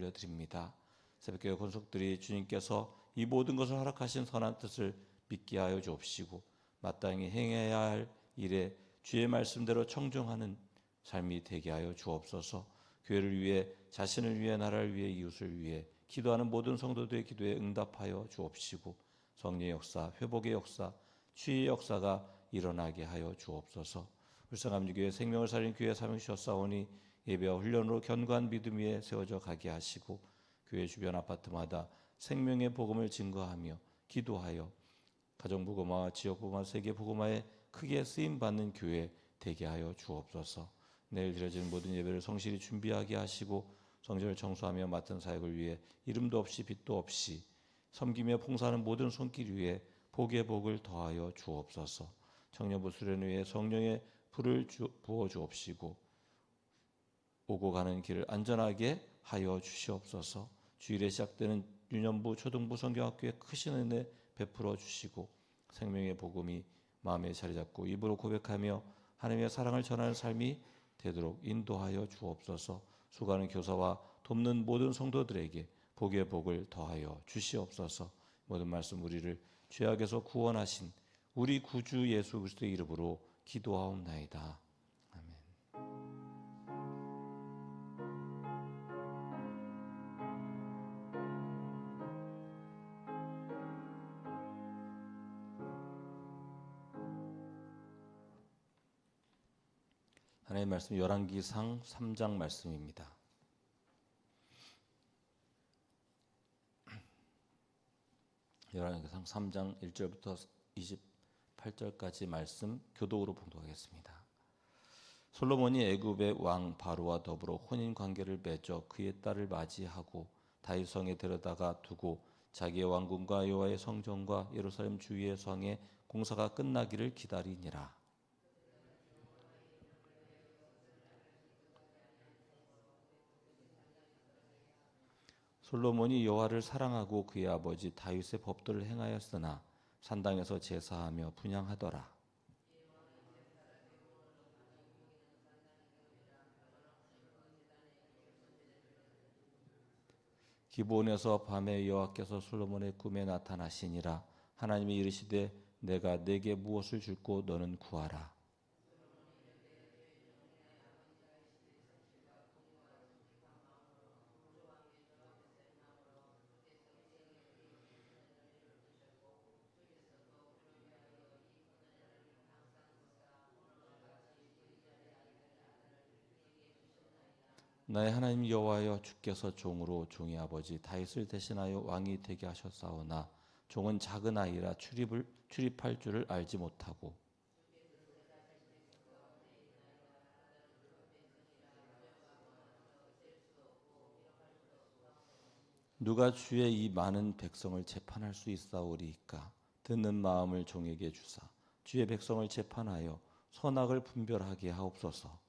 올려드립니다. 새벽교회 권속들이 주님께서 이 모든 것을 허락하신 선한 뜻을 믿게 하여 주옵시고 마땅히 행해야 할 일에 주의 말씀대로 청종하는 삶이 되게 하여 주옵소서. 교회를 위해, 자신을 위해, 나라를 위해, 이웃을 위해 기도하는 모든 성도들의 기도에 응답하여 주옵시고 성령의 역사, 회복의 역사, 치유의 역사가 일어나게 하여 주옵소서. 울산감리교회 생명을 살린 교회 사명 주셨사오니 예배와 훈련으로 견고한 믿음 위에 세워져 가게 하시고 교회 주변 아파트마다 생명의 복음을 증거하며 기도하여 가정복음화, 지역복음화, 세계복음화에 크게 쓰임받는 교회 되게 하여 주옵소서. 내일 드려지는 모든 예배를 성실히 준비하게 하시고 성전을 청소하며 맡은 사역을 위해 이름도 없이 빛도 없이 섬기며 봉사하는 모든 손길 위에 복의 복을 더하여 주옵소서. 청년부 수련을 위해 성령의 불을 부어 주옵시고 오고 가는 길을 안전하게 하여 주시옵소서. 주일에 시작되는 유년부, 초등부 성경학교에 크신 은혜 베풀어 주시고 생명의 복음이 마음에 자리 잡고 입으로 고백하며 하나님의 사랑을 전하는 삶이 되도록 인도하여 주옵소서. 수고하는 교사와 돕는 모든 성도들에게 복의 복을 더하여 주시옵소서. 모든 말씀 우리를 죄악에서 구원하신 우리 구주 예수 그리스도의 이름으로 기도하옵나이다. 아멘. 하나님의 말씀 열왕기상 3장 말씀입니다. 열왕기상 3장 1절부터 28절까지 말씀 교독으로 봉독하겠습니다. 솔로몬이 애굽의 왕 바로와 더불어 혼인 관계를 맺어 그의 딸을 맞이하고 다윗 성에 데려다가 두고 자기의 왕궁과 여호와의 성전과 예루살렘 주위의 성의 공사가 끝나기를 기다리니라. 솔로몬이 여호와를 사랑하고 그의 아버지 다윗의 법도를 행하였으나 산당에서 제사하며 분향하더라. 기브온에서 밤에 여호와께서 솔로몬의 꿈에 나타나시니라. 하나님이 이르시되 내가 네게 무엇을 줄고 너는 구하라. 나의 하나님 여호와여, 주께서 종으로 종의 아버지 다윗을 대신하여 왕이 되게 하셨사오나 종은 작은 아이라 출입할 줄을 알지 못하고 누가 주의 이 많은 백성을 재판할 수 있사오리이까. 듣는 마음을 종에게 주사 주의 백성을 재판하여 선악을 분별하게 하옵소서.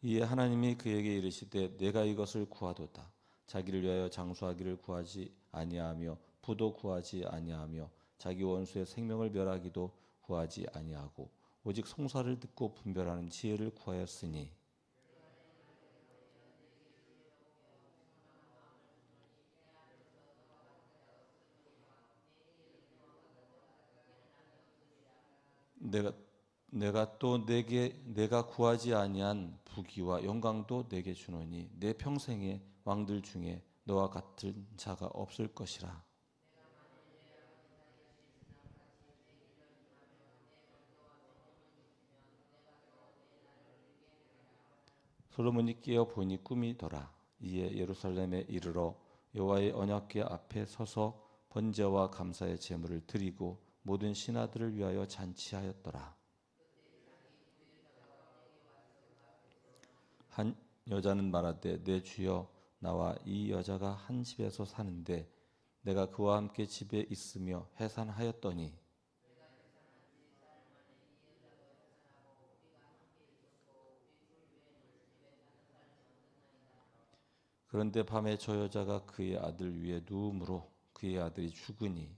이에 하나님이 그에게 이르시되 내가 이것을 구하도다. 자기를 위하여 장수하기를 구하지 아니하며 부도 구하지 아니하며 자기 원수의 생명을 멸하기도 구하지 아니하고 오직 송사를 듣고 분별하는 지혜를 구하였으니 내가 또 내가 구하지 아니한 부귀와 영광도 내게 주노니 내 평생에 왕들 중에 너와 같은 자가 없을 것이라. 솔로몬이 깨어 보니 꿈이더라. 이에 예루살렘에 이르러 여호와의 언약궤 앞에 서서 번제와 감사의 제물을 드리고 모든 신하들을 위하여 잔치하였더라. 한 여자는 말하되 내 주여, 나와 이 여자가 한 집에서 사는데 내가 그와 함께 집에 있으며 해산하였더니 그런데 밤에 저 여자가 그의 아들 위에 누움으로 그의 아들이 죽으니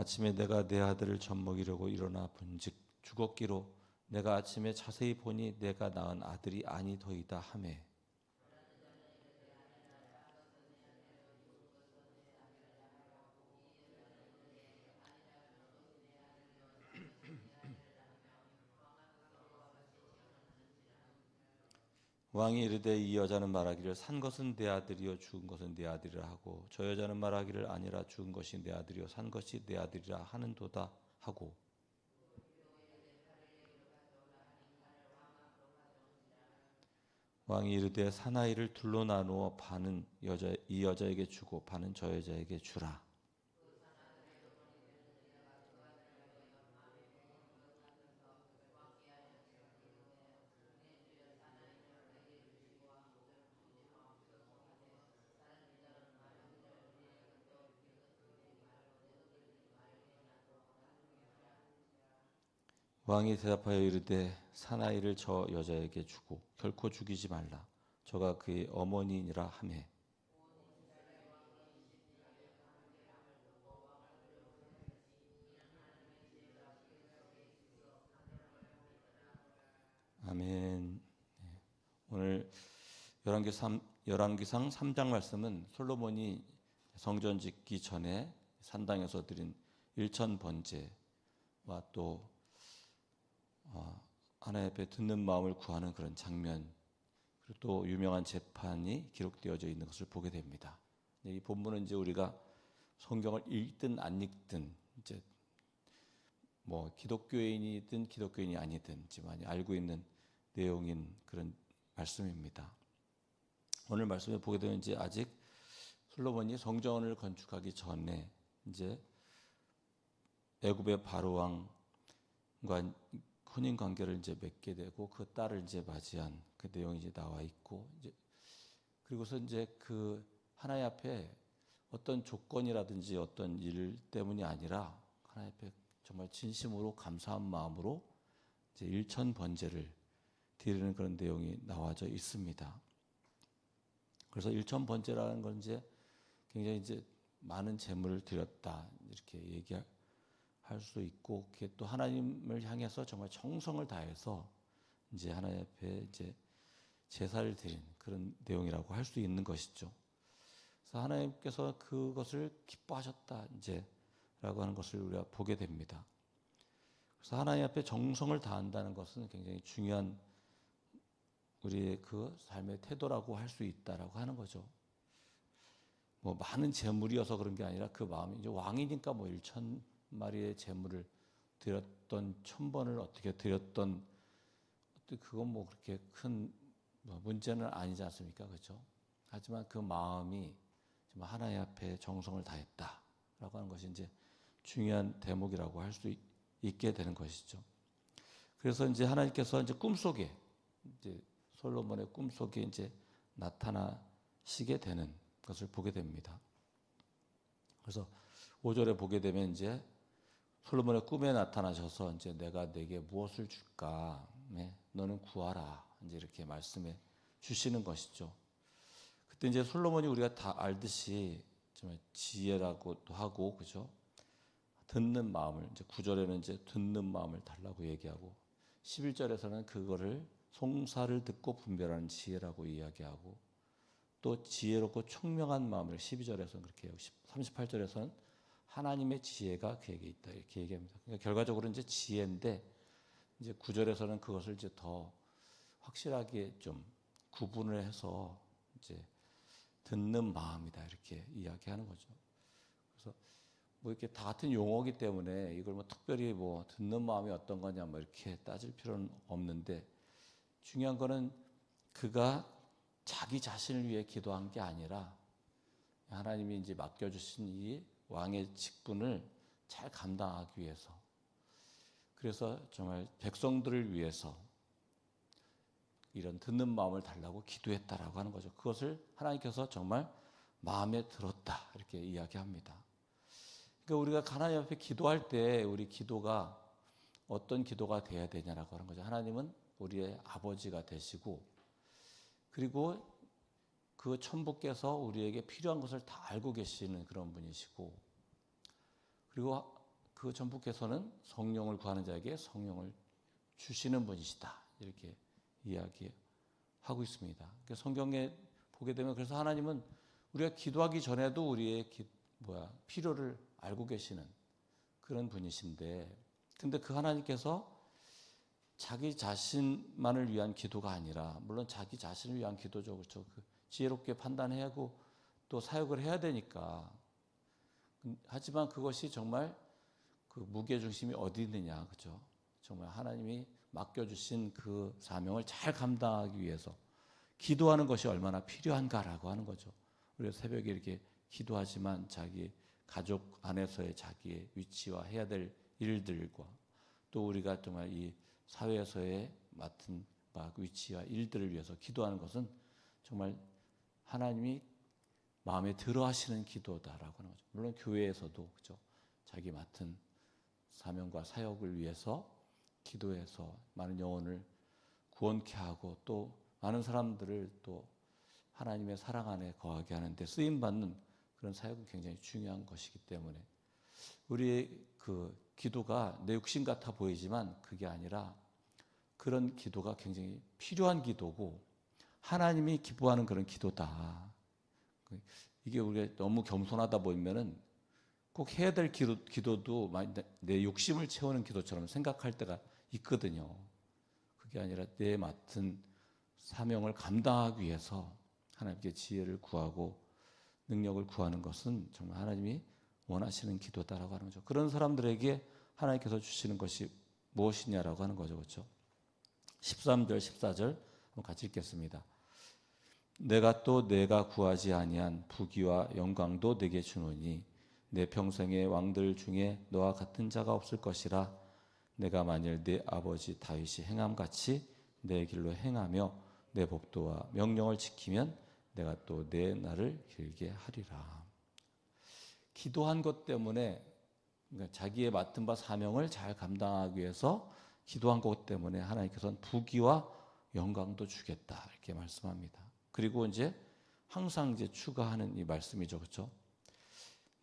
아침에 내가 내 아들을 젖먹이려고 일어나 본즉 죽었기로 내가 아침에 자세히 보니 내가 낳은 아들이 아니더이다 하매 왕이 이르되 이 여자는 말하기를 산 것은 내 아들이요 죽은 것은 내 아들이라 하고 저 여자는 말하기를 아니라 죽은 것이 내 아들이요 산 것이 내 아들이라 하는도다 하고 왕이 이르되 사나이를 둘로 나누어 반은 이 여자에게 주고 반은 저 여자에게 주라. 왕이 대답하여 이르되 사나이를 저 여자에게 주고 결코 죽이지 말라. 저가 그의 어머니니라 하매 아멘. 오늘 열왕기상 3장 말씀은 솔로몬이 성전 짓기 전에 산당에서 드린 일천 번제와 또 하나님 앞에 듣는 마음을 구하는 그런 장면, 그리고 또 유명한 재판이 기록되어져 있는 것을 보게 됩니다. 이 본문은 이제 우리가 성경을 읽든 안 읽든 이제 뭐 기독교인이든 기독교인이 아니든 많이 알고 있는 내용인 그런 말씀입니다. 오늘 말씀에 보게 되면 이제 아직 솔로몬이 성전을 건축하기 전에 이제 애굽의 바로 왕과 혼인 관계를 이제 맺게 되고 그 딸을 이제 맞이한 그 내용이 이제 나와 있고 이제 그리고서 이제 그 하나님 앞에 어떤 조건이라든지 어떤 일 때문이 아니라 하나님 앞에 정말 진심으로 감사한 마음으로 이제 일천 번제를 드리는 그런 내용이 나와져 있습니다. 그래서 일천 번제라는 건 이제 굉장히 이제 많은 제물을 드렸다 이렇게 얘기할 수 있고, 그게 또 하나님을 향해서 정말 정성을 다해서 이제 하나님 앞에 이제 제사를 드린 그런 내용이라고 할 수 있는 것이죠. 그래서 하나님께서 그것을 기뻐하셨다 이제라고 하는 것을 우리가 보게 됩니다. 그래서 하나님 앞에 정성을 다한다는 것은 굉장히 중요한 우리의 그 삶의 태도라고 할 수 있다라고 하는 거죠. 뭐 많은 재물이어서 그런 게 아니라 그 마음이 이제 왕이니까 뭐 1,000마리의 재물을 드렸던 1,000번을 어떻게 드렸던 그건 뭐 그렇게 큰 문제는 아니지 않습니까? 그렇죠? 하지만 그 마음이 하나님 앞에 정성을 다했다라고 하는 것이 이제 중요한 대목이라고 할 수 있게 되는 것이죠. 그래서 이제 하나님께서 이제 꿈속에 이제 솔로몬의 꿈속에 이제 나타나시게 되는 것을 보게 됩니다. 그래서 5절에 보게 되면 이제 솔로몬의 꿈에 나타나셔서 이제 내가 내게 무엇을 줄까? 네, 너는 구하라. 이제 이렇게 말씀해 주시는 것이죠. 그때 이제 솔로몬이 우리가 다 알듯이 정말 지혜라고도 하고, 그죠? 듣는 마음을, 이제 9절에는 이제 듣는 마음을 달라고 얘기하고, 11절에서는 그거를 송사를 듣고 분별하는 지혜라고 이야기하고, 또 지혜롭고 총명한 마음을 12절에서는 그렇게 하고, 38절에서는 하나님의 지혜가 그에게 있다 이렇게 얘기합니다. 그러니까 결과적으로 이제 지혜인데 이제 9절에서는 그것을 이제 더 확실하게 좀 구분을 해서 이제 듣는 마음이다 이렇게 이야기하는 거죠. 그래서 뭐 이렇게 다 같은 용어이기 때문에 이걸 뭐 특별히 뭐 듣는 마음이 어떤 거냐 뭐 이렇게 따질 필요는 없는데, 중요한 거는 그가 자기 자신을 위해 기도한 게 아니라 하나님이 이제 맡겨주신 이 왕의 직분을 잘 감당하기 위해서, 그래서 정말 백성들을 위해서 이런 듣는 마음을 달라고 기도했다라고 하는 거죠. 그것을 하나님께서 정말 마음에 들었다 이렇게 이야기합니다. 그러니까 우리가 하나님 앞에 기도할 때 우리 기도가 어떤 기도가 돼야 되냐라고 하는 거죠. 하나님은 우리의 아버지가 되시고, 그리고 그 천부께서 우리에게 필요한 것을 다 알고 계시는 그런 분이시고, 그리고 그 전부께서는 성령을 구하는 자에게 성령을 주시는 분이시다. 이렇게 이야기하고 있습니다. 성경에 보게 되면 그래서 하나님은 우리가 기도하기 전에도 우리의 필요를 알고 계시는 그런 분이신데, 근데 그 하나님께서 자기 자신만을 위한 기도가 아니라, 물론 자기 자신을 위한 기도죠, 그렇죠? 지혜롭게 판단하고 또 사역을 해야 되니까. 하지만 그것이 정말 그 무게 중심이 어디 있느냐, 그렇죠? 정말 하나님이 맡겨주신 그 사명을 잘 감당하기 위해서 기도하는 것이 얼마나 필요한가라고 하는 거죠. 우리가 새벽에 이렇게 기도하지만 자기 가족 안에서의 자기의 위치와 해야 될 일들과 또 우리가 정말 이 사회에서의 맡은 위치와 일들을 위해서 기도하는 것은 정말 하나님이 마음에 들어 하시는 기도다라고 하는 거죠. 물론 교회에서도 그렇죠. 자기 맡은 사명과 사역을 위해서 기도해서 많은 영혼을 구원케 하고 또 많은 사람들을 또 하나님의 사랑 안에 거하게 하는데 쓰임받는 그런 사역은 굉장히 중요한 것이기 때문에 우리의 그 기도가 내 욕심 같아 보이지만 그게 아니라 그런 기도가 굉장히 필요한 기도고 하나님이 기뻐하는 그런 기도다. 이게 우리가 너무 겸손하다 보면은 꼭 해야 될 기도도 내 욕심을 채우는 기도처럼 생각할 때가 있거든요. 그게 아니라 내 맡은 사명을 감당하기 위해서 하나님께 지혜를 구하고 능력을 구하는 것은 정말 하나님이 원하시는 기도다라고 하는 거죠. 그런 사람들에게 하나님께서 주시는 것이 무엇이냐라고 하는 거죠. 그렇죠? 13절, 14절 한번 같이 읽겠습니다. 내가 또 내가 구하지 아니한 부귀와 영광도 내게 주노니 내 평생의 왕들 중에 너와 같은 자가 없을 것이라. 내가 만일 내 아버지 다윗이 행함같이 내 길로 행하며 내 법도와 명령을 지키면 내가 또 내 날을 길게 하리라. 기도한 것 때문에 그러니까 자기의 맡은 바 사명을 잘 감당하기 위해서 기도한 것 때문에 하나님께서는 부귀와 영광도 주겠다 이렇게 말씀합니다. 그리고 이제 항상 이제 추가하는 이 말씀이죠, 그렇죠?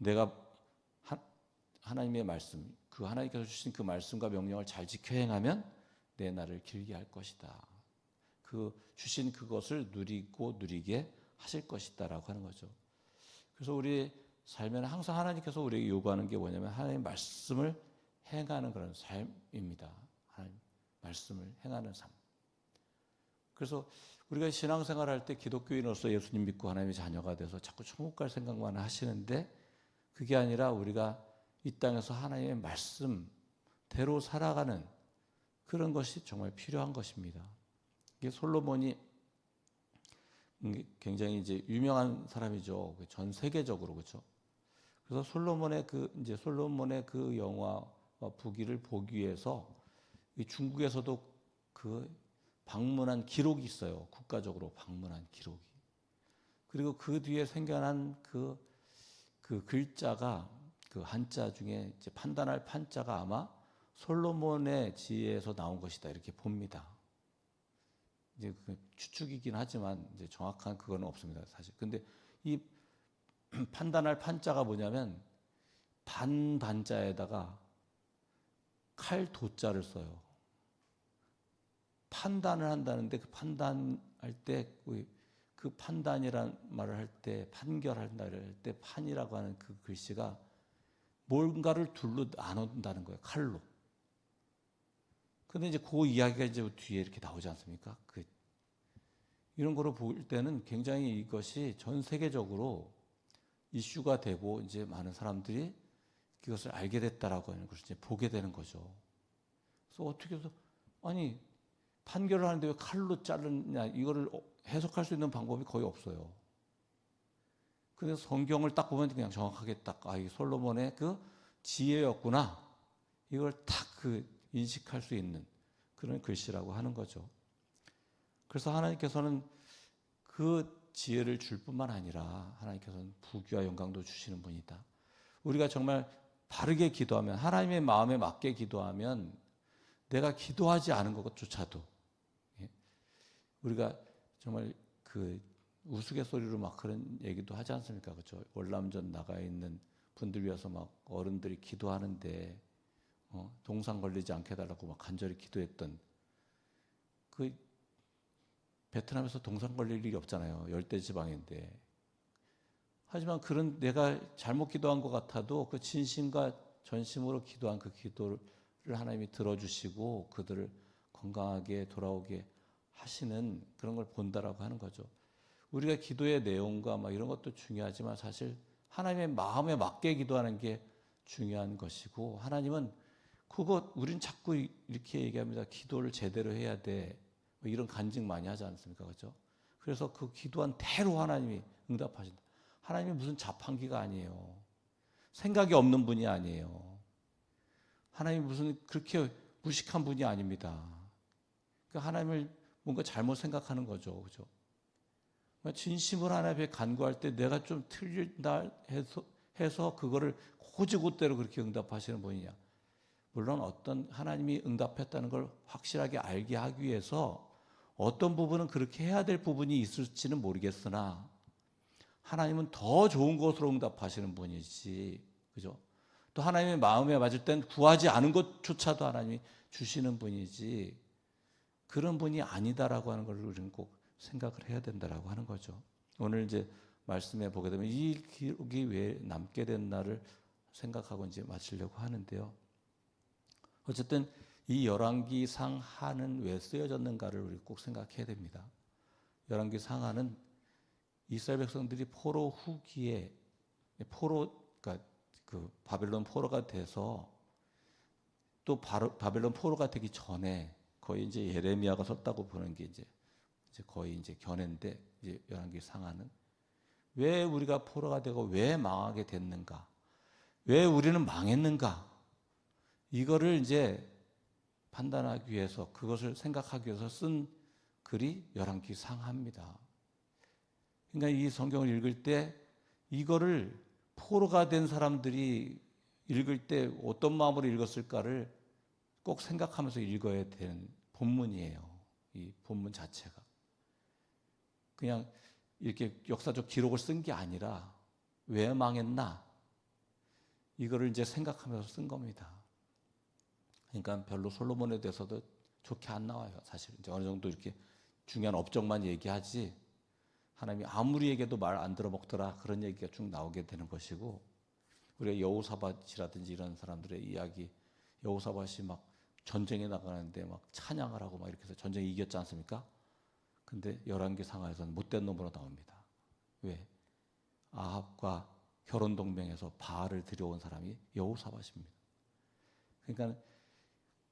내가 하나님의 말씀, 그 하나님께서 주신 그 말씀과 명령을 잘 지켜 행하면 내 날을 길게 할 것이다. 그 주신 그것을 누리게 하실 것이다라고 하는 거죠. 그래서 우리 삶에는 항상 하나님께서 우리에게 요구하는 게 뭐냐면 하나님의 말씀을 행하는 그런 삶입니다. 하나님 말씀을 행하는 삶. 그래서 우리가 신앙생활 할 때 기독교인으로서 예수님 믿고 하나님의 자녀가 돼서 자꾸 천국 갈 생각만 하시는데 그게 아니라 우리가 이 땅에서 하나님의 말씀대로 살아가는 그런 것이 정말 필요한 것입니다. 이게 솔로몬이 굉장히 이제 유명한 사람이죠. 전 세계적으로 그렇죠. 그래서 솔로몬의 그 영화와 부귀를 보기 위해서 중국에서도 그 방문한 기록이 있어요. 국가적으로 방문한 기록이. 그리고 그 뒤에 생겨난 그 글자가 그 한자 중에 이제 판단할 판자가 아마 솔로몬의 지혜에서 나온 것이다 이렇게 봅니다. 이제 추측이긴 하지만 이제 정확한 그건 없습니다, 사실. 근데 이 판단할 판자가 뭐냐면 반자에다가 칼 도자를 써요. 판단을 한다는데 그 판단할 때 그 판단이란 말을 할 때 판결한다 할 때 판이라고 하는 그 글씨가 뭔가를 둘로 나눈다는 거예요. 칼로. 근데 이제 그 이야기가 이제 뒤에 이렇게 나오지 않습니까? 이런 거로 볼 때는 굉장히 이것이 전 세계적으로 이슈가 되고 이제 많은 사람들이 그것을 알게 됐다라고 하는 것을 이제 보게 되는 거죠. 그래서 어떻게 해서 아니 판결을 하는데 왜 칼로 자르냐 이거를 해석할 수 있는 방법이 거의 없어요. 그래서 성경을 딱 보면 그냥 정확하게 이 솔로몬의 그 지혜였구나 이걸 딱 인식할 수 있는 그런 글씨라고 하는 거죠. 그래서 하나님께서는 그 지혜를 줄 뿐만 아니라 하나님께서는 부귀와 영광도 주시는 분이다. 우리가 정말 바르게 기도하면 하나님의 마음에 맞게 기도하면 내가 기도하지 않은 것조차도 우리가 정말 우스갯소리로 막 그런 얘기도 하지 않습니까? 그렇죠? 월남전 나가 있는 분들 위해서 막 어른들이 기도하는데 동상 걸리지 않게 해달라고 막 간절히 기도했던 그 베트남에서 동상 걸릴 일이 없잖아요. 열대 지방인데. 하지만 그런 내가 잘못 기도한 것 같아도 그 진심과 전심으로 기도한 그 기도를 하나님이 들어주시고 그들을 건강하게 돌아오게 하시는 그런 걸 본다라고 하는 거죠. 우리가 기도의 내용과 막 이런 것도 중요하지만 사실 하나님의 마음에 맞게 기도하는 게 중요한 것이고, 하나님은 우린 자꾸 이렇게 얘기합니다. 기도를 제대로 해야 돼. 뭐 이런 간증 많이 하지 않습니까? 그렇죠? 그래서 그 기도한 대로 하나님이 응답하신다. 하나님이 무슨 자판기가 아니에요. 생각이 없는 분이 아니에요. 하나님이 무슨 그렇게 무식한 분이 아닙니다. 그러니까 하나님을 뭔가 잘못 생각하는 거죠. 그죠? 진심으로 하나님 앞에 간구할 때 내가 좀 틀린다 해서 그거를 고지고대로 그렇게 응답하시는 분이냐. 물론 어떤 하나님이 응답했다는 걸 확실하게 알게 하기 위해서 어떤 부분은 그렇게 해야 될 부분이 있을지는 모르겠으나 하나님은 더 좋은 것으로 응답하시는 분이지. 그죠? 또 하나님의 마음에 맞을 땐 구하지 않은 것조차도 하나님이 주시는 분이지 그런 분이 아니다라고 하는 걸 우리는 꼭 생각을 해야 된다라고 하는 거죠. 오늘 이제 말씀에 보게 되면 이 기록이 왜 남게 됐나를 생각하고 이제 마치려고 하는데요. 어쨌든 이 열왕기 상하는 왜 쓰여졌는가를 우리 꼭 생각해야 됩니다. 열왕기 상하는 이스라엘 백성들이 포로 후기에 그러니까 그 바벨론 포로가 돼서 또 바벨론 포로가 되기 전에 거의 이제 예레미야가 썼다고 보는 게 이제 거의 이제 견해인데, 이제 열왕기 상하는 왜 우리가 포로가 되고 왜 망하게 됐는가, 왜 우리는 망했는가, 이거를 이제 판단하기 위해서, 그것을 생각하기 위해서 쓴 글이 열왕기 상하입니다. 그러니까 이 성경을 읽을 때 이거를 포로가 된 사람들이 읽을 때 어떤 마음으로 읽었을까를 꼭 생각하면서 읽어야 되는 본문이에요. 이 본문 자체가. 그냥 이렇게 역사적 기록을 쓴 게 아니라 왜 망했나 이거를 이제 생각하면서 쓴 겁니다. 그러니까 별로 솔로몬에 대해서도 좋게 안 나와요. 사실 이제 어느 정도 이렇게 중요한 업적만 얘기하지 하나님이 아무리 얘기해도 말 안 들어먹더라 그런 얘기가 쭉 나오게 되는 것이고, 우리가 여호사밧이라든지 이런 사람들의 이야기, 여호사밧이 막 전쟁에 나가는데 막 찬양을 하고 막 이렇게 해서 전쟁에 이겼지 않습니까? 근데 열왕기 상하에서는 못된 놈으로 나옵니다. 왜? 아합과 결혼 동맹에서 바알을 들여온 사람이 여호사밧입니다. 그러니까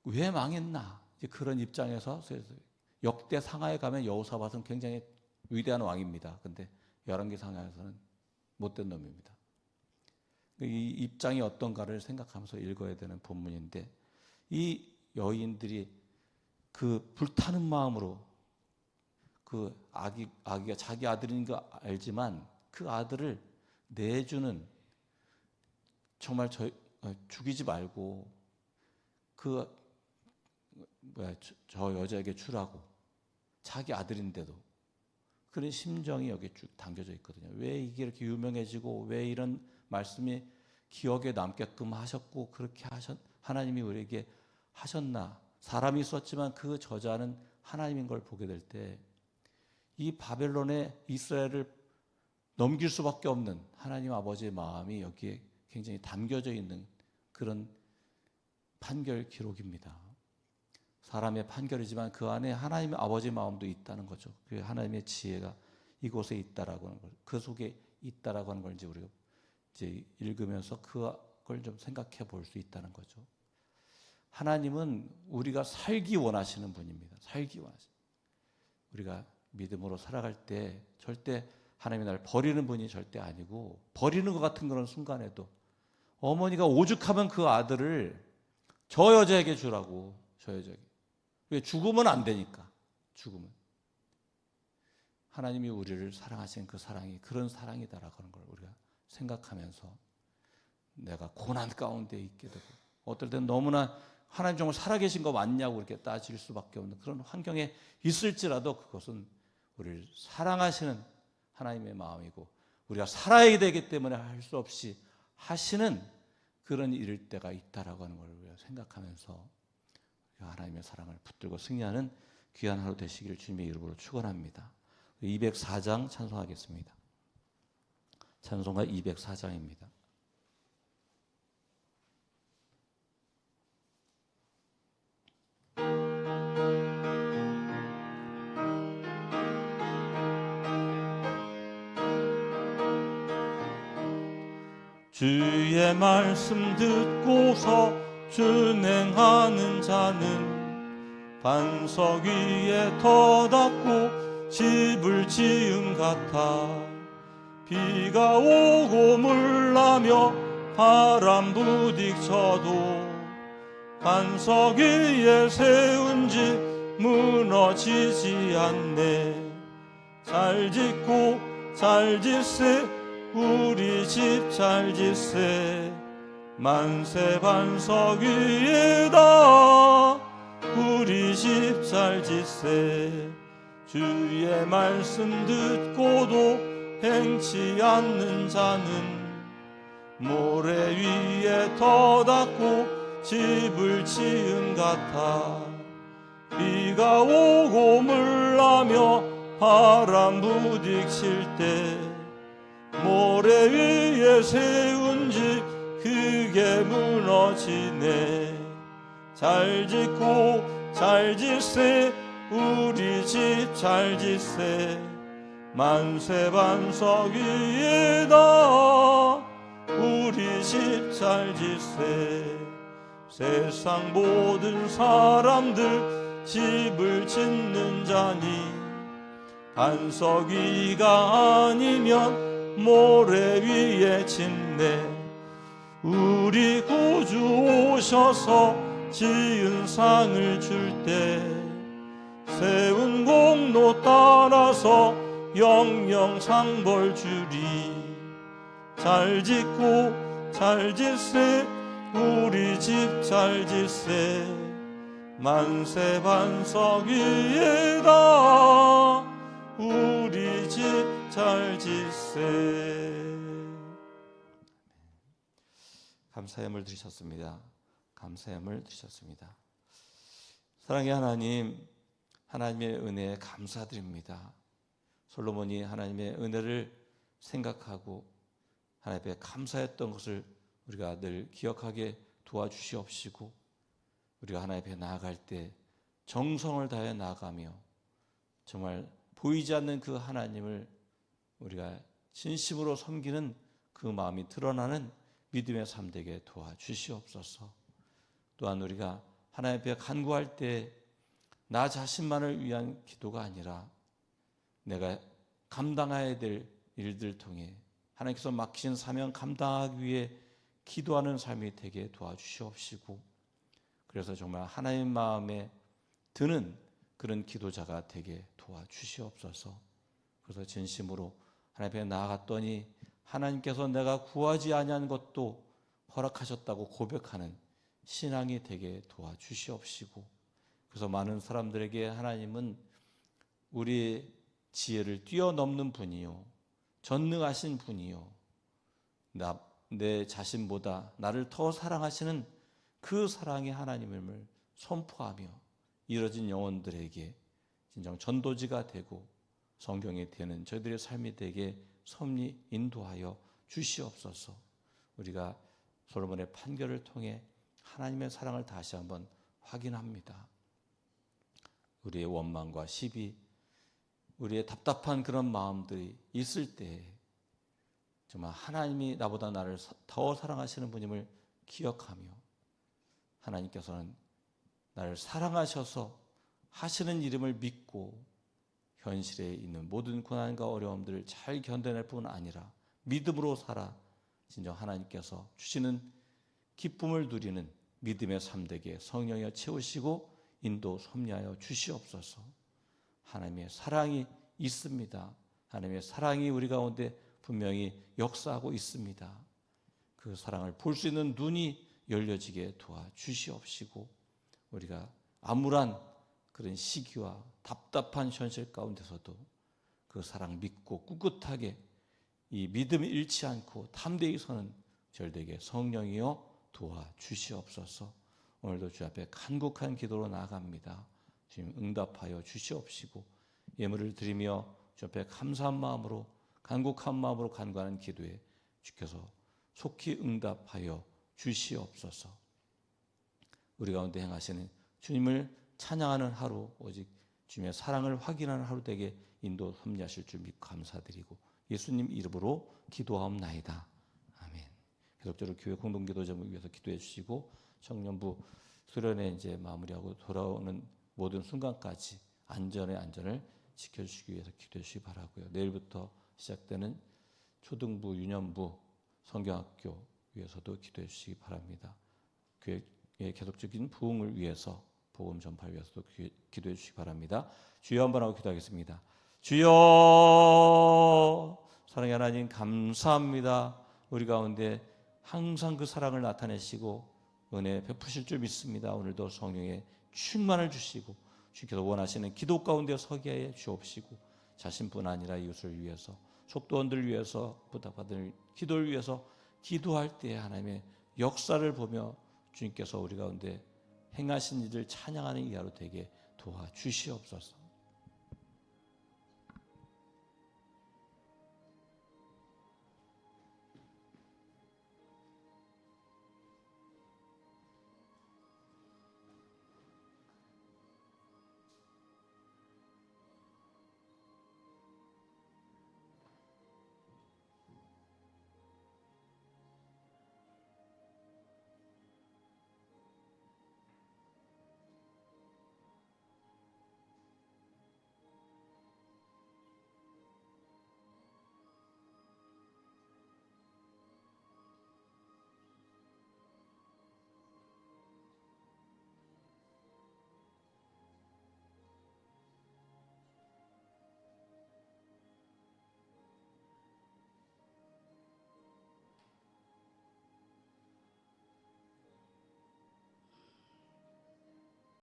왜 망했나? 이제 그런 입장에서 역대 상하에 가면 여호사밧은 굉장히 위대한 왕입니다. 근데 열왕기 상하에서는 못된 놈입니다. 이 입장이 어떤가를 생각하면서 읽어야 되는 본문인데, 이 여인들이 그 불타는 마음으로 그 아기가 자기 아들인 거 알지만 그 아들을 내주는, 정말 죽이지 말고 저 여자에게 주라고, 자기 아들인데도 그런 심정이 여기 쭉 담겨져 있거든요. 왜 이게 이렇게 유명해지고 왜 이런 말씀이 기억에 남게끔 하셨고 그렇게 하나님이 우리에게 하셨나. 사람이 썼지만 그 저자는 하나님인 걸 보게 될 때 이 바벨론에 이스라엘을 넘길 수밖에 없는 하나님 아버지의 마음이 여기에 굉장히 담겨져 있는 그런 판결 기록입니다. 사람의 판결이지만 그 안에 하나님의 아버지의 마음도 있다는 거죠. 그 하나님의 지혜가 이곳에 있다라고 하는 걸, 그 속에 있다라고 하는 걸 이제 우리가 이제 읽으면서 그걸 좀 생각해 볼 수 있다는 거죠. 하나님은 우리가 살기 원하시는 분입니다. 살기 원하시는. 우리가 믿음으로 살아갈 때 절대 하나님이 나를 버리는 분이 절대 아니고, 버리는 것 같은 그런 순간에도 어머니가 오죽하면 그 아들을 저 여자에게 주라고, 저 여자에게. 왜? 죽으면 안 되니까. 죽으면. 하나님이 우리를 사랑하시는 그 사랑이 그런 사랑이다라고 하는 걸 우리가 생각하면서 내가 고난 가운데 있게 되고, 어떨 때는 너무나 하나님 정말 살아계신 거 맞냐고 이렇게 따질 수밖에 없는 그런 환경에 있을지라도 그것은 우리를 사랑하시는 하나님의 마음이고, 우리가 살아야 되기 때문에 할 수 없이 하시는 그런 이를 때가 있다라고 하는 걸 우리가 생각하면서 하나님의 사랑을 붙들고 승리하는 귀한 하루 되시기를 주님의 이름으로 축원합니다. 204장 찬송하겠습니다. 찬송가 204장입니다. 주의 말씀 듣고서 준행하는 자는 반석 위에 터닫고 집을 지은 같아. 비가 오고 물나며 바람 부딪혀도 반석 위에 세운 집 무너지지 않네. 잘 짓고 잘 짓세 우리 집 잘 짓세. 만세 반석 위에다 우리 집 잘 짓세. 주의 말씀 듣고도 행치 않는 자는 모래 위에 터닫고 집을 지은 같아. 비가 오고 물나며 바람 부딪힐 때 모래 위에 세운 집 그게 무너지네. 잘 짓고 잘 짓세 우리 집 잘 짓세. 만세 반석 위에다 우리 집 잘 짓세. 세상 모든 사람들 집을 짓는 자니 반석 위가 아니면 모래 위에 짓네. 우리 구주 오셔서 지은 상을 줄 때 세운 공로 따라서 영영 상벌 주리. 잘 짓고 잘 짓세 우리 집 잘 짓세. 만세 반석 위에다 우리 집 잘 짓세. 감사함을 드리셨습니다. 감사함을 드리셨습니다. 사랑의 하나님, 하나님의 은혜에 감사드립니다. 솔로몬이 하나님의 은혜를 생각하고 하나님 앞에 감사했던 것을 우리가 늘 기억하게 도와주시옵시고, 우리가 하나님 앞에 나아갈 때 정성을 다해 나아가며 정말 보이지 않는 그 하나님을 우리가 진심으로 섬기는 그 마음이 드러나는 믿음의 삶 되게 도와주시옵소서. 또한 우리가 하나님 앞에 간구할 때 나 자신만을 위한 기도가 아니라 내가 감당해야 될 일들 통해 하나님께서 맡기신 사명 감당하기 위해 기도하는 삶이 되게 도와주시옵시고, 그래서 정말 하나님 마음에 드는 그런 기도자가 되게 도와주시옵소서. 그래서 진심으로 하나님 앞에 나아갔더니 하나님께서 내가 구하지 아니한 것도 허락하셨다고 고백하는 신앙이 되게 도와주시옵시고, 그래서 많은 사람들에게 하나님은 우리 지혜를 뛰어넘는 분이요 전능하신 분이요 내 자신보다 나를 더 사랑하시는 그 사랑의 하나님을 선포하며 이뤄진 영혼들에게 진정 전도지가 되고 성경이 되는 저희들의 삶이 되게 섭리 인도하여 주시옵소서. 우리가 솔로몬의 판결을 통해 하나님의 사랑을 다시 한번 확인합니다. 우리의 원망과 시비, 우리의 답답한 그런 마음들이 있을 때 정말 하나님이 나보다 나를 더 사랑하시는 분임을 기억하며 하나님께서는 나를 사랑하셔서 하시는 일임을 믿고 현실에 있는 모든 고난과 어려움들을 잘 견뎌낼 뿐 아니라 믿음으로 살아 진정 하나님께서 주시는 기쁨을 누리는 믿음의 삶 되게 성령이여 채우시고 인도 섭리하여 주시옵소서. 하나님의 사랑이 있습니다. 하나님의 사랑이 우리 가운데 분명히 역사하고 있습니다. 그 사랑을 볼 수 있는 눈이 열려지게 도와주시옵시고, 우리가 암울한 그런 시기와 답답한 현실 가운데서도 그 사랑 믿고 꿋꿋하게 이 믿음이 잃지 않고 담대히 서는 절대게 성령이여 도와주시옵소서. 오늘도 주 앞에 간곡한 기도로 나아갑니다. 주님 응답하여 주시옵시고 예물을 드리며 주 앞에 감사한 마음으로 간곡한 마음으로 간구하는 기도에 주께서 속히 응답하여 주시옵소서. 우리 가운데 행하시는 주님을 찬양하는 하루, 오직 주님의 사랑을 확인하는 하루 되게 인도 섭리하실 줄 믿고 감사드리고 예수님 이름으로 기도하옵나이다. 아멘. 계속적으로 교회 공동기도 제목을 위해서 기도해 주시고 청년부 수련회 이제 마무리하고 돌아오는 모든 순간까지 안전을 지켜주시기 위해서 기도해 주시기 바라고요. 내일부터 시작되는 초등부, 유년부, 성경학교 위해서도 기도해 주시기 바랍니다. 교회의 계속적인 부흥을 위해서 복음 전파를 위해서도 기도해 주시기 바랍니다. 주여 한번 하고 기도하겠습니다. 주여, 사랑의 하나님 감사합니다. 우리 가운데 항상 그 사랑을 나타내시고 은혜 베푸실 줄 믿습니다. 오늘도 성령의 충만을 주시고 주께서 원하시는 기도 가운데 서게 해 주옵시고 자신뿐 아니라 이웃을 위해서 속도원들을 위해서 부탁받을 기도를 위해서 기도할 때 하나님의 역사를 보며 주님께서 우리 가운데 행하신 일을 찬양하는 이 하루 되게 도와주시옵소서.